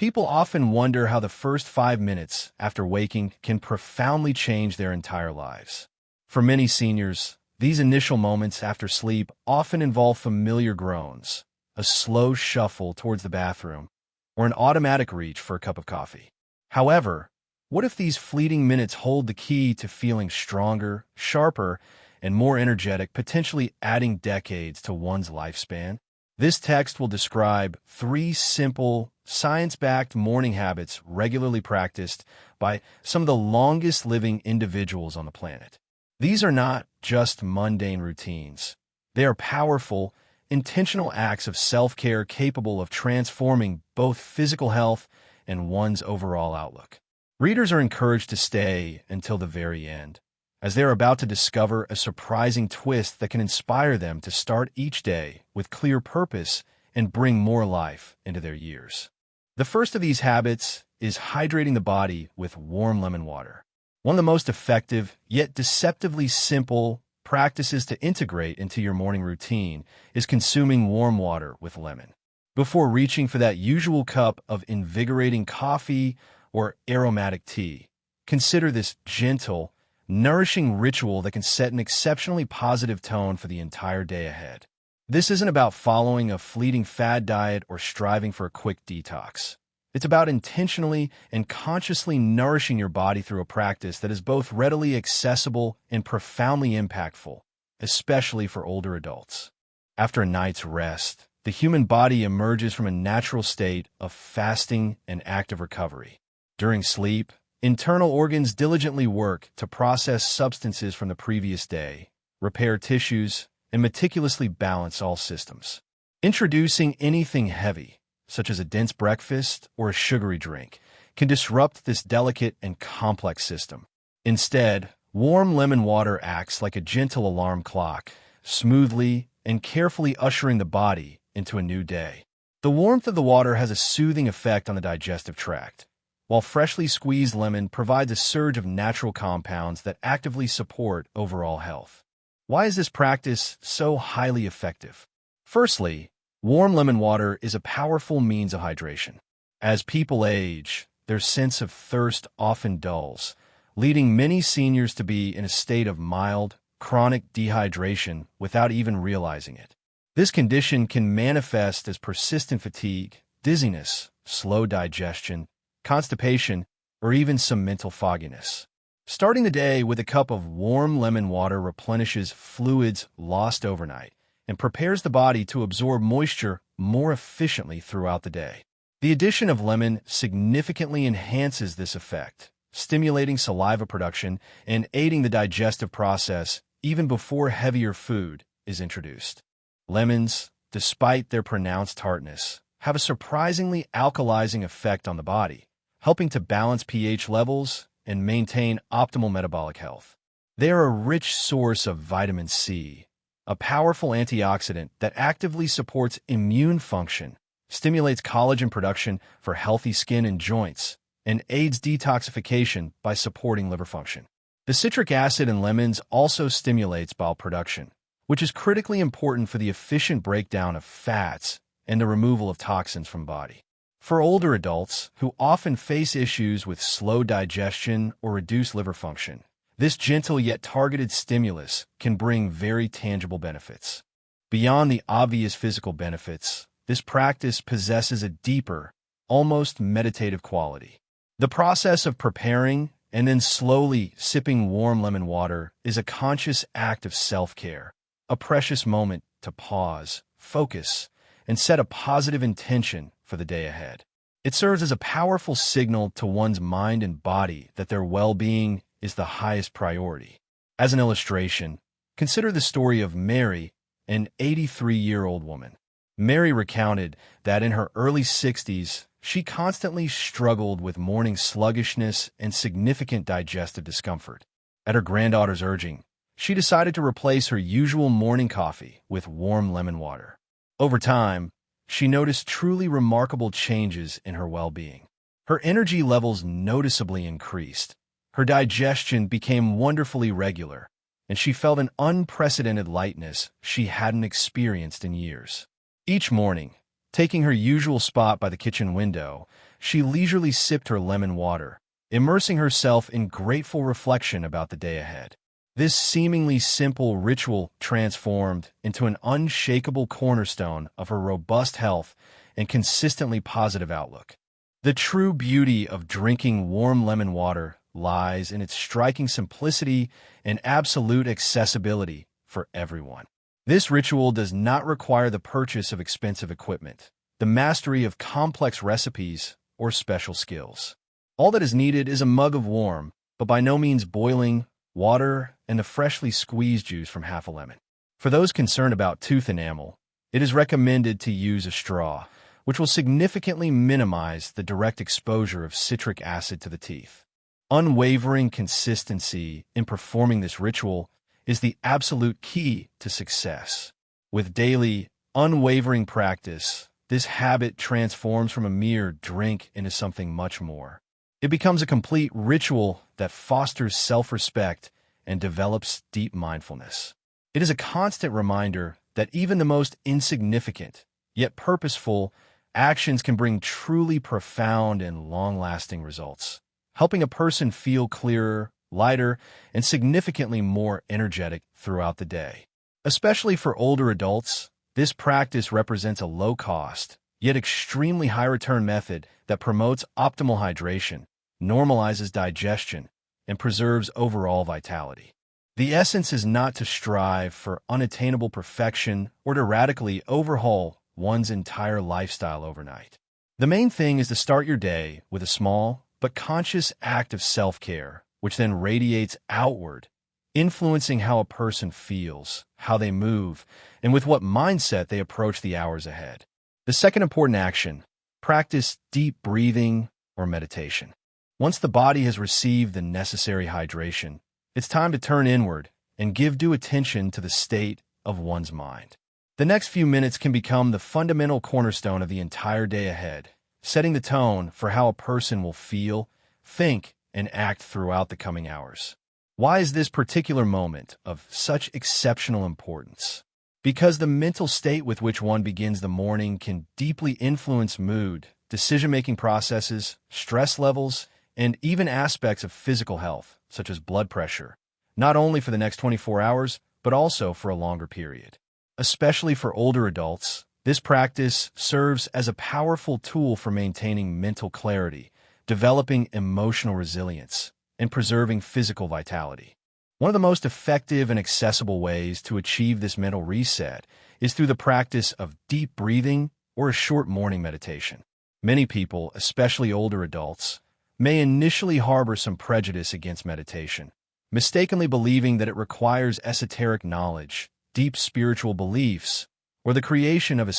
People often wonder how the first 5 minutes after waking can profoundly change their entire lives. For many seniors, these initial moments after sleep often involve familiar groans, a slow shuffle towards the bathroom, or an automatic reach for a cup of coffee. However, what if these fleeting minutes hold the key to feeling stronger, sharper, and more energetic, potentially adding decades to one's lifespan? This text will describe 3 simple, science-backed morning habits regularly practiced by some of the longest-living individuals on the planet. These are not just mundane routines. They are powerful, intentional acts of self-care capable of transforming both physical health and one's overall outlook. Readers are encouraged to stay until the very end, as they are about to discover a surprising twist that can inspire them to start each day with clear purpose and bring more life into their years. The first of these habits is hydrating the body with warm lemon water. One of the most effective, yet deceptively simple, practices to integrate into your morning routine is consuming warm water with lemon. Before reaching for that usual cup of invigorating coffee or aromatic tea, consider this gentle, nourishing ritual that can set an exceptionally positive tone for the entire day ahead. This isn't about following a fleeting fad diet or striving for a quick detox. It's about intentionally and consciously nourishing your body through a practice that is both readily accessible and profoundly impactful, especially for older adults. After a night's rest, the human body emerges from a natural state of fasting and active recovery. During sleep, internal organs diligently work to process substances from the previous day, repair tissues, and meticulously balance all systems. Introducing anything heavy, such as a dense breakfast or a sugary drink, can disrupt this delicate and complex system. Instead, warm lemon water acts like a gentle alarm clock, smoothly and carefully ushering the body into a new day. The warmth of the water has a soothing effect on the digestive tract, while freshly squeezed lemon provides a surge of natural compounds that actively support overall health. Why is this practice so highly effective? Firstly, warm lemon water is a powerful means of hydration. As people age, their sense of thirst often dulls, leading many seniors to be in a state of mild, chronic dehydration without even realizing it. This condition can manifest as persistent fatigue, dizziness, slow digestion, constipation, or even some mental fogginess. Starting the day with a cup of warm lemon water replenishes fluids lost overnight and prepares the body to absorb moisture more efficiently throughout the day. The addition of lemon significantly enhances this effect, stimulating saliva production and aiding the digestive process even before heavier food is introduced. Lemons, despite their pronounced tartness, have a surprisingly alkalizing effect on the body, helping to balance pH levels and maintain optimal metabolic health. They are a rich source of vitamin C, a powerful antioxidant that actively supports immune function, stimulates collagen production for healthy skin and joints, and aids detoxification by supporting liver function. The citric acid in lemons also stimulates bile production, which is critically important for the efficient breakdown of fats and the removal of toxins from body. For older adults who often face issues with slow digestion or reduced liver function, this gentle yet targeted stimulus can bring very tangible benefits. Beyond the obvious physical benefits, this practice possesses a deeper, almost meditative quality. The process of preparing and then slowly sipping warm lemon water is a conscious act of self-care, a precious moment to pause, focus, and set a positive intention for the day ahead. It serves as a powerful signal to one's mind and body that their well-being is the highest priority. As an illustration, consider the story of Mary, an 83-year-old woman. Mary recounted that in her early 60s, she constantly struggled with morning sluggishness and significant digestive discomfort. At her granddaughter's urging, she decided to replace her usual morning coffee with warm lemon water. Over time, she noticed truly remarkable changes in her well-being. Her energy levels noticeably increased, her digestion became wonderfully regular, and she felt an unprecedented lightness she hadn't experienced in years. Each morning, taking her usual spot by the kitchen window, she leisurely sipped her lemon water, immersing herself in grateful reflection about the day ahead. This seemingly simple ritual transformed into an unshakable cornerstone of her robust health and consistently positive outlook. The true beauty of drinking warm lemon water lies in its striking simplicity and absolute accessibility for everyone. This ritual does not require the purchase of expensive equipment, the mastery of complex recipes, or special skills. All that is needed is a mug of warm, but by no means boiling, water and the freshly squeezed juice from half a lemon. For those concerned about tooth enamel, it is recommended to use a straw, which will significantly minimize the direct exposure of citric acid to the teeth. Unwavering consistency in performing this ritual is the absolute key to success. With daily, unwavering practice, this habit transforms from a mere drink into something much more. It becomes a complete ritual that fosters self-respect and develops deep mindfulness. It is a constant reminder that even the most insignificant, yet purposeful, actions can bring truly profound and long-lasting results, helping a person feel clearer, lighter, and significantly more energetic throughout the day. Especially for older adults, this practice represents a low-cost, yet extremely high-return method that promotes optimal hydration, normalizes digestion, and preserves overall vitality. The essence is not to strive for unattainable perfection or to radically overhaul one's entire lifestyle overnight. The main thing is to start your day with a small but conscious act of self-care, which then radiates outward, influencing how a person feels, how they move, and with what mindset they approach the hours ahead. The second important action: practice deep breathing or meditation. Once the body has received the necessary hydration, it's time to turn inward and give due attention to the state of one's mind. The next few minutes can become the fundamental cornerstone of the entire day ahead, setting the tone for how a person will feel, think, and act throughout the coming hours. Why is this particular moment of such exceptional importance? Because the mental state with which one begins the morning can deeply influence mood, decision-making processes, stress levels, and even aspects of physical health, such as blood pressure, not only for the next 24 hours, but also for a longer period. Especially for older adults, this practice serves as a powerful tool for maintaining mental clarity, developing emotional resilience, and preserving physical vitality. One of the most effective and accessible ways to achieve this mental reset is through the practice of deep breathing or a short morning meditation. Many people, especially older adults, may initially harbor some prejudice against meditation, mistakenly believing that it requires esoteric knowledge, deep spiritual beliefs, or the creation of a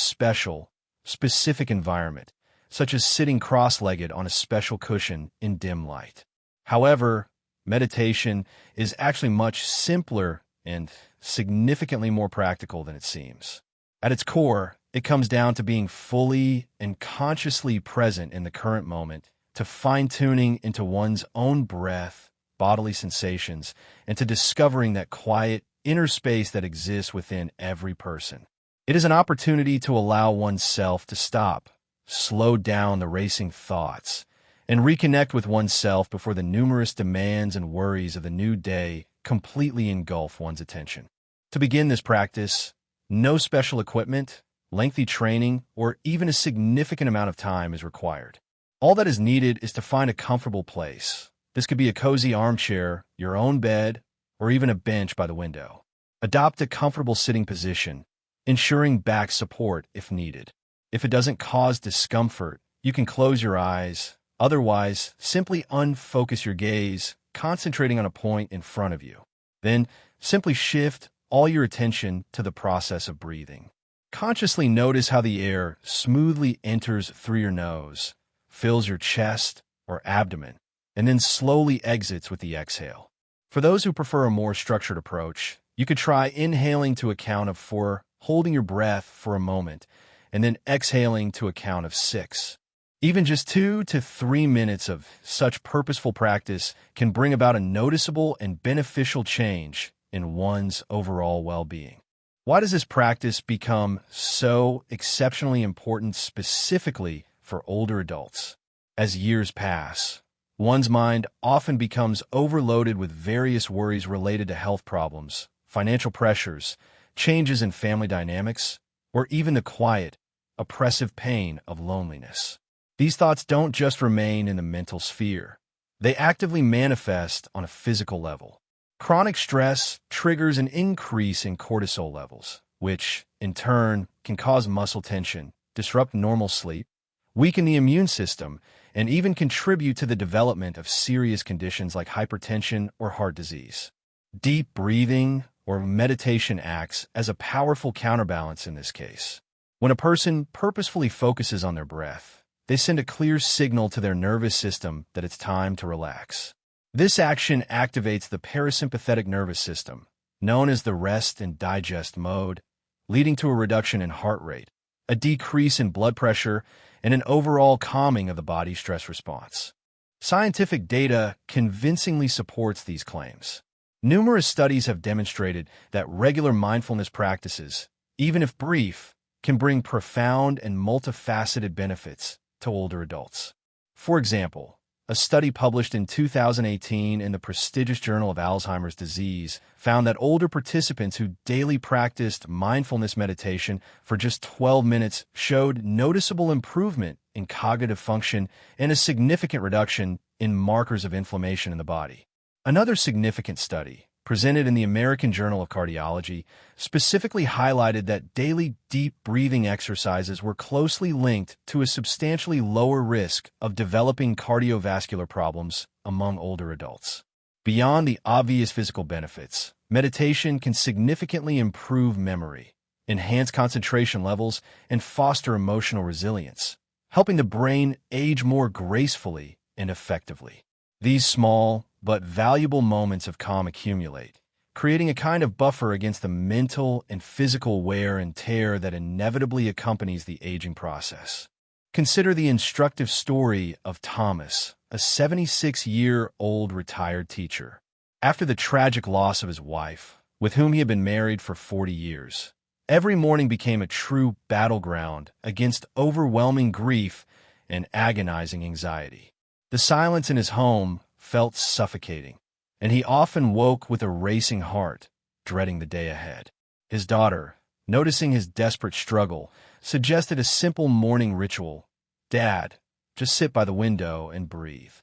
specific environment, such as sitting cross-legged on a special cushion in dim light. However, meditation is actually much simpler and significantly more practical than it seems. At its core, it comes down to being fully and consciously present in the current moment, to fine-tuning into one's own breath, bodily sensations, and to discovering that quiet, inner space that exists within every person. It is an opportunity to allow oneself to stop, slow down the racing thoughts, and reconnect with oneself before the numerous demands and worries of the new day completely engulf one's attention. To begin this practice, no special equipment, lengthy training, or even a significant amount of time is required. All that is needed is to find a comfortable place. This could be a cozy armchair, your own bed, or even a bench by the window. Adopt a comfortable sitting position, ensuring back support if needed. If it doesn't cause discomfort, you can close your eyes. Otherwise, simply unfocus your gaze, concentrating on a point in front of you. Then, simply shift all your attention to the process of breathing. Consciously notice how the air smoothly enters through your nose, fills your chest or abdomen, and then slowly exits with the exhale. For those who prefer a more structured approach, you could try inhaling to a count of 4, holding your breath for a moment, and then exhaling to a count of 6. Even just 2 to 3 minutes of such purposeful practice can bring about a noticeable and beneficial change in one's overall well-being. Why does this practice become so exceptionally important specifically for older adults? As years pass, one's mind often becomes overloaded with various worries related to health problems, financial pressures, changes in family dynamics, or even the quiet, oppressive pain of loneliness. These thoughts don't just remain in the mental sphere. They actively manifest on a physical level. Chronic stress triggers an increase in cortisol levels, which, in turn, can cause muscle tension, disrupt normal sleep, weaken the immune system, and even contribute to the development of serious conditions like hypertension or heart disease. Deep breathing or meditation acts as a powerful counterbalance in this case. When a person purposefully focuses on their breath, they send a clear signal to their nervous system that it's time to relax. This action activates the parasympathetic nervous system, known as the rest and digest mode, leading to a reduction in heart rate, a decrease in blood pressure, and an overall calming of the body's stress response. Scientific data convincingly supports these claims. Numerous studies have demonstrated that regular mindfulness practices, even if brief, can bring profound and multifaceted benefits to older adults. For example, a study published in 2018 in the prestigious Journal of Alzheimer's Disease found that older participants who daily practiced mindfulness meditation for just 12 minutes showed noticeable improvement in cognitive function and a significant reduction in markers of inflammation in the body. Another significant study, presented in the American Journal of Cardiology, specifically highlighted that daily deep breathing exercises were closely linked to a substantially lower risk of developing cardiovascular problems among older adults. Beyond the obvious physical benefits, meditation can significantly improve memory, enhance concentration levels, and foster emotional resilience, helping the brain age more gracefully and effectively. These small but valuable moments of calm accumulate, creating a kind of buffer against the mental and physical wear and tear that inevitably accompanies the aging process. Consider the instructive story of Thomas, a 76-year-old retired teacher. After the tragic loss of his wife, with whom he had been married for 40 years, every morning became a true battleground against overwhelming grief and agonizing anxiety. The silence in his home felt suffocating, and he often woke with a racing heart, dreading the day ahead. His daughter, noticing his desperate struggle, suggested a simple morning ritual. "Dad, just sit by the window and breathe."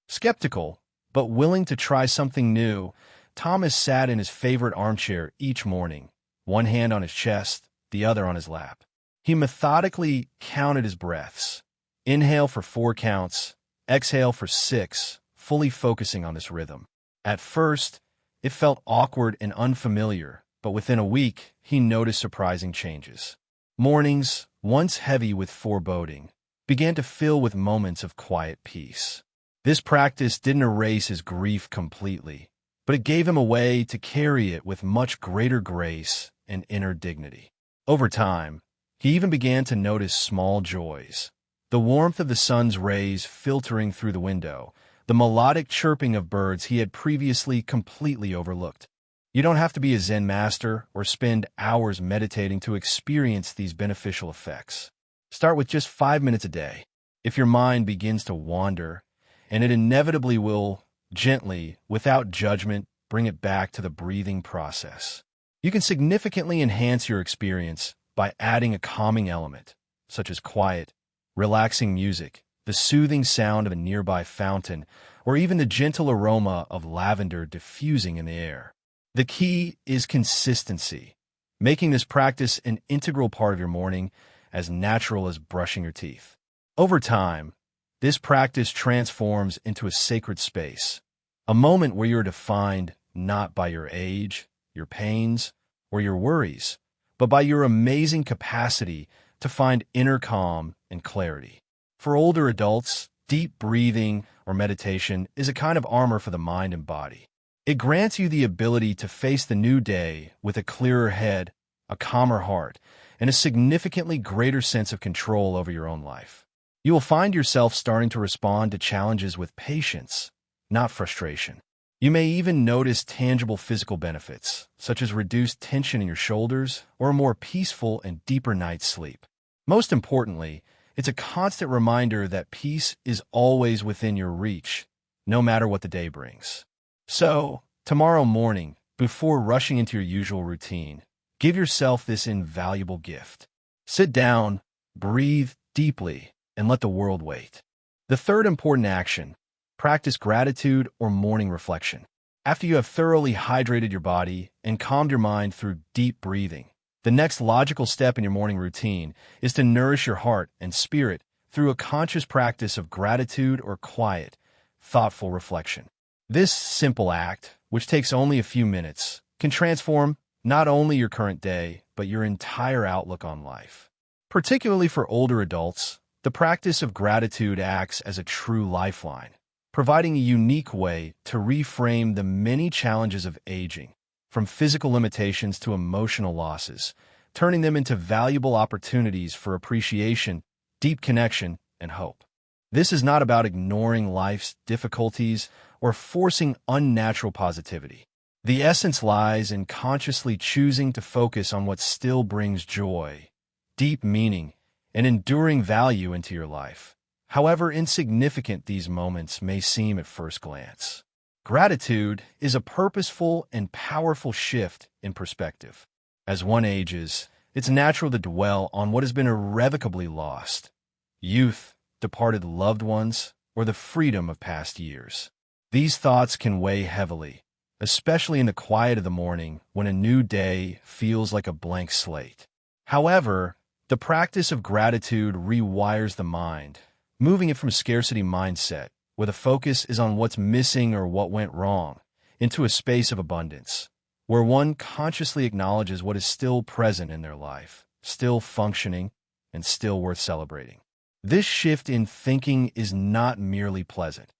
Skeptical, but willing to try something new, Thomas sat in his favorite armchair each morning, one hand on his chest, the other on his lap. He methodically counted his breaths. Inhale for 4 counts, exhale for 6, fully focusing on this rhythm. At first, it felt awkward and unfamiliar, but within a week, he noticed surprising changes. Mornings, once heavy with foreboding, began to fill with moments of quiet peace. This practice didn't erase his grief completely, but it gave him a way to carry it with much greater grace and inner dignity. Over time, he even began to notice small joys. The warmth of the sun's rays filtering through the window, the melodic chirping of birds he had previously completely overlooked. You don't have to be a Zen master or spend hours meditating to experience these beneficial effects. Start with just 5 minutes a day. If your mind begins to wander, and it inevitably will, gently, without judgment, bring it back to the breathing process. You can significantly enhance your experience by adding a calming element, such as quiet, relaxing music, the soothing sound of a nearby fountain, or even the gentle aroma of lavender diffusing in the air. The key is consistency, making this practice an integral part of your morning, as natural as brushing your teeth. Over time, this practice transforms into a sacred space, a moment where you're defined not by your age, your pains, or your worries, but by your amazing capacity to find inner calm and clarity. For older adults, deep breathing or meditation is a kind of armor for the mind and body. It grants you the ability to face the new day with a clearer head, a calmer heart, and a significantly greater sense of control over your own life. You will find yourself starting to respond to challenges with patience, not frustration. You may even notice tangible physical benefits, such as reduced tension in your shoulders or a more peaceful and deeper night's sleep. Most importantly, It's a constant reminder that peace is always within your reach, no matter what the day brings. So, tomorrow morning, before rushing into your usual routine, give yourself this invaluable gift. Sit down, breathe deeply, and let the world wait. The third important action: practice gratitude or morning reflection. After you have thoroughly hydrated your body and calmed your mind through deep breathing, the next logical step in your morning routine is to nourish your heart and spirit through a conscious practice of gratitude or quiet, thoughtful reflection. This simple act, which takes only a few minutes, can transform not only your current day, but your entire outlook on life. Particularly for older adults, the practice of gratitude acts as a true lifeline, providing a unique way to reframe the many challenges of aging, from physical limitations to emotional losses, turning them into valuable opportunities for appreciation, deep connection, and hope. This is not about ignoring life's difficulties or forcing unnatural positivity. The essence lies in consciously choosing to focus on what still brings joy, deep meaning, and enduring value into your life, however insignificant these moments may seem at first glance. Gratitude is a purposeful and powerful shift in perspective. As one ages, it's natural to dwell on what has been irrevocably lost: youth, departed loved ones, or the freedom of past years. These thoughts can weigh heavily, especially in the quiet of the morning when a new day feels like a blank slate. However, the practice of gratitude rewires the mind, moving it from a scarcity mindset, where the focus is on what's missing or what went wrong, into a space of abundance, where one consciously acknowledges what is still present in their life, still functioning, and still worth celebrating. This shift in thinking is not merely pleasant.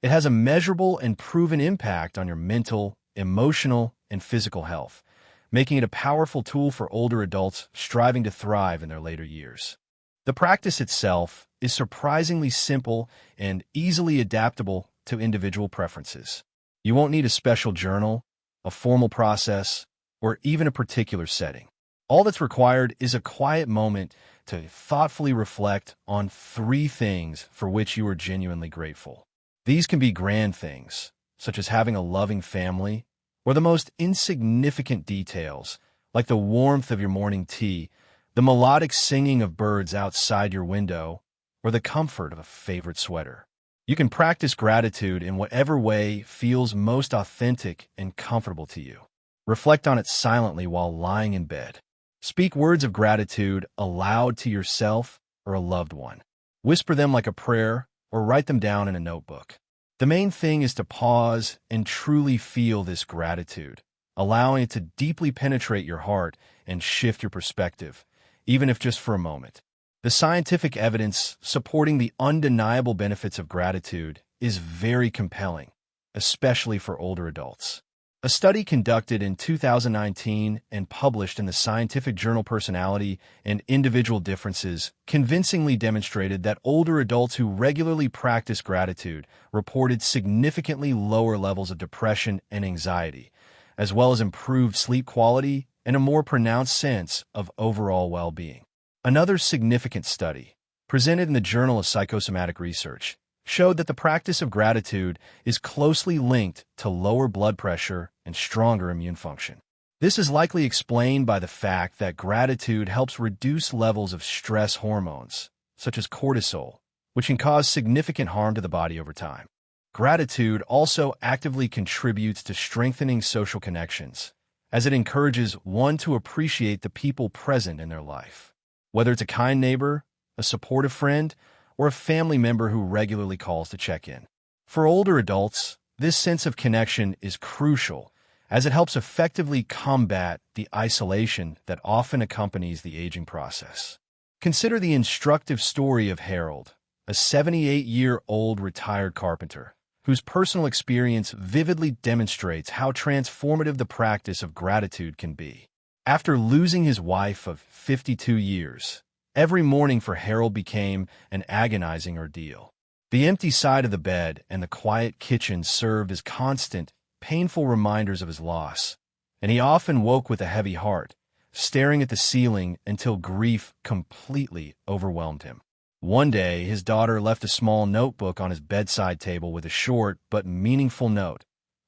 It has a measurable and proven impact on your mental, emotional, and physical health, making it a powerful tool for older adults striving to thrive in their later years. The practice itself is surprisingly simple and easily adaptable to individual preferences. You won't need a special journal, a formal process, or even a particular setting. All that's required is a quiet moment to thoughtfully reflect on 3 things for which you are genuinely grateful. These can be grand things, such as having a loving family, or the most insignificant details, like the warmth of your morning tea, the melodic singing of birds outside your window, or the comfort of a favorite sweater. You can practice gratitude in whatever way feels most authentic and comfortable to you. Reflect on it silently while lying in bed. Speak words of gratitude aloud to yourself or a loved one. Whisper them like a prayer or write them down in a notebook. The main thing is to pause and truly feel this gratitude, allowing it to deeply penetrate your heart and shift your perspective, even if just for a moment. The scientific evidence supporting the undeniable benefits of gratitude is very compelling, especially for older adults. A study conducted in 2019 and published in the scientific journal Personality and Individual Differences convincingly demonstrated that older adults who regularly practice gratitude reported significantly lower levels of depression and anxiety, as well as improved sleep quality and a more pronounced sense of overall well-being. Another significant study, presented in the Journal of Psychosomatic Research, showed that the practice of gratitude is closely linked to lower blood pressure and stronger immune function. This is likely explained by the fact that gratitude helps reduce levels of stress hormones, such as cortisol, which can cause significant harm to the body over time. Gratitude also actively contributes to strengthening social connections, as it encourages one to appreciate the people present in their life. Whether it's a kind neighbor, a supportive friend, or a family member who regularly calls to check in. For older adults, this sense of connection is crucial, as it helps effectively combat the isolation that often accompanies the aging process. Consider the instructive story of Harold, a 78-year-old retired carpenter, whose personal experience vividly demonstrates how transformative the practice of gratitude can be. After losing his wife of 52 years, every morning for Harold became an agonizing ordeal. The empty side of the bed and the quiet kitchen served as constant, painful reminders of his loss, and he often woke with a heavy heart, staring at the ceiling until grief completely overwhelmed him. One day, his daughter left a small notebook on his bedside table with a short but meaningful note.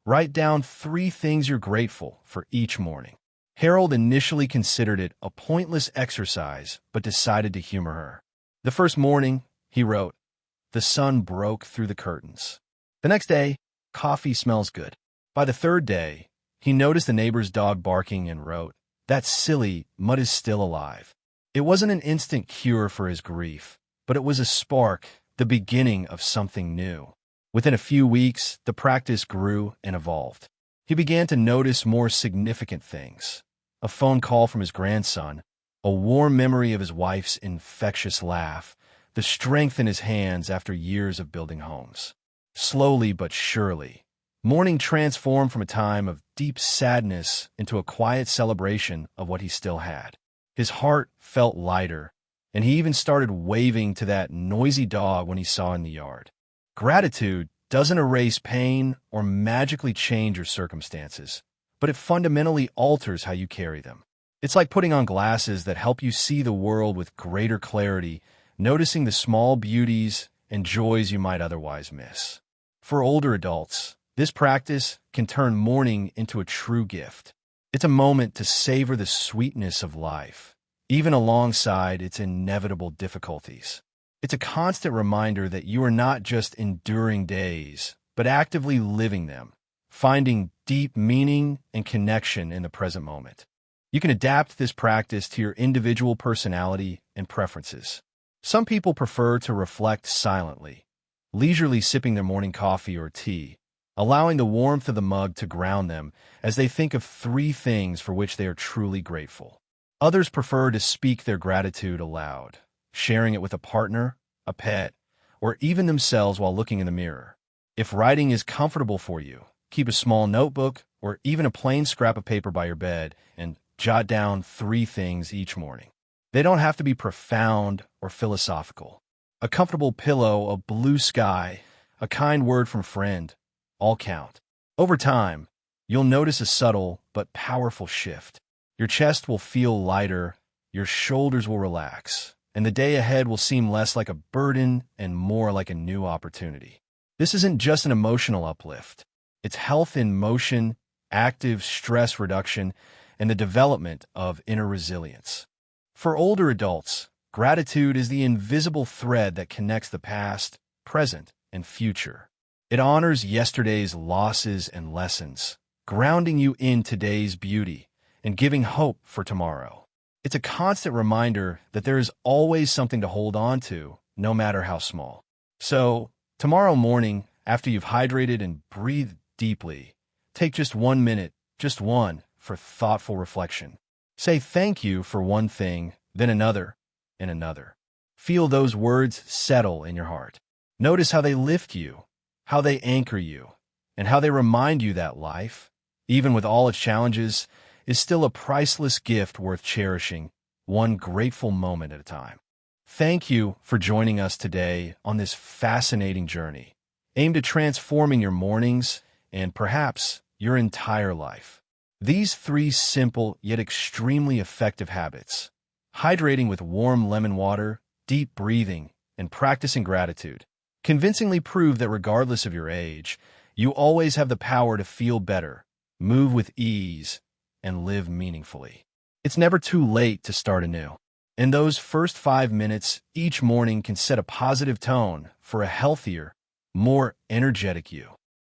Write down 3 things you're grateful for each morning. Harold initially considered it a pointless exercise, but decided to humor her. The first morning, he wrote, "The sun broke through the curtains." The next day, "Coffee smells good." By the third day, he noticed the neighbor's dog barking and wrote, "That's silly, Mud is still alive." It wasn't an instant cure for his grief, but it was a spark, the beginning of something new. Within a few weeks, the practice grew and evolved. He began to notice more significant things. A phone call from his grandson, a warm memory of his wife's infectious laugh, the strength in his hands after years of building homes. Slowly but surely, morning transformed from a time of deep sadness into a quiet celebration of what he still had. His heart felt lighter, and he even started waving to that noisy dog when he saw in the yard. Gratitude doesn't erase pain or magically change your circumstances, but it fundamentally alters how you carry them. It's like putting on glasses that help you see the world with greater clarity, noticing the small beauties and joys you might otherwise miss. For older adults, this practice can turn morning into a true gift. It's a moment to savor the sweetness of life, even alongside its inevitable difficulties. It's a constant reminder that you are not just enduring days, but actively living them, finding deep meaning and connection in the present moment. You can adapt this practice to your individual personality and preferences. Some people prefer to reflect silently, leisurely sipping their morning coffee or tea, allowing the warmth of the mug to ground them as they think of 3 things for which they are truly grateful. Others prefer to speak their gratitude aloud, sharing it with a partner, a pet, or even themselves while looking in the mirror. If writing is comfortable for you, keep a small notebook or even a plain scrap of paper by your bed and jot down 3 things each morning. They don't have to be profound or philosophical. A comfortable pillow, a blue sky, a kind word from a friend, all count. Over time, you'll notice a subtle but powerful shift. Your chest will feel lighter, your shoulders will relax, and the day ahead will seem less like a burden and more like a new opportunity. This isn't just an emotional uplift. It's health in motion, active stress reduction, and the development of inner resilience. For older adults, gratitude is the invisible thread that connects the past, present, and future. It honors yesterday's losses and lessons, grounding you in today's beauty and giving hope for tomorrow. It's a constant reminder that there is always something to hold on to, no matter how small. So, tomorrow morning, after you've hydrated and breathed deeply, take just 1 minute, just one, for thoughtful reflection. Say thank you for one thing, then another, and another. Feel those words settle in your heart. Notice how they lift you, how they anchor you, and how they remind you that life, even with all its challenges, is still a priceless gift worth cherishing, one grateful moment at a time. Thank you for joining us today on this fascinating journey, aimed at transforming your mornings and perhaps your entire life. These 3 simple yet extremely effective habits, hydrating with warm lemon water, deep breathing, and practicing gratitude, convincingly prove that regardless of your age, you always have the power to feel better, move with ease, and live meaningfully. It's never too late to start anew. And those first 5 minutes each morning can set a positive tone for a healthier, more energetic you.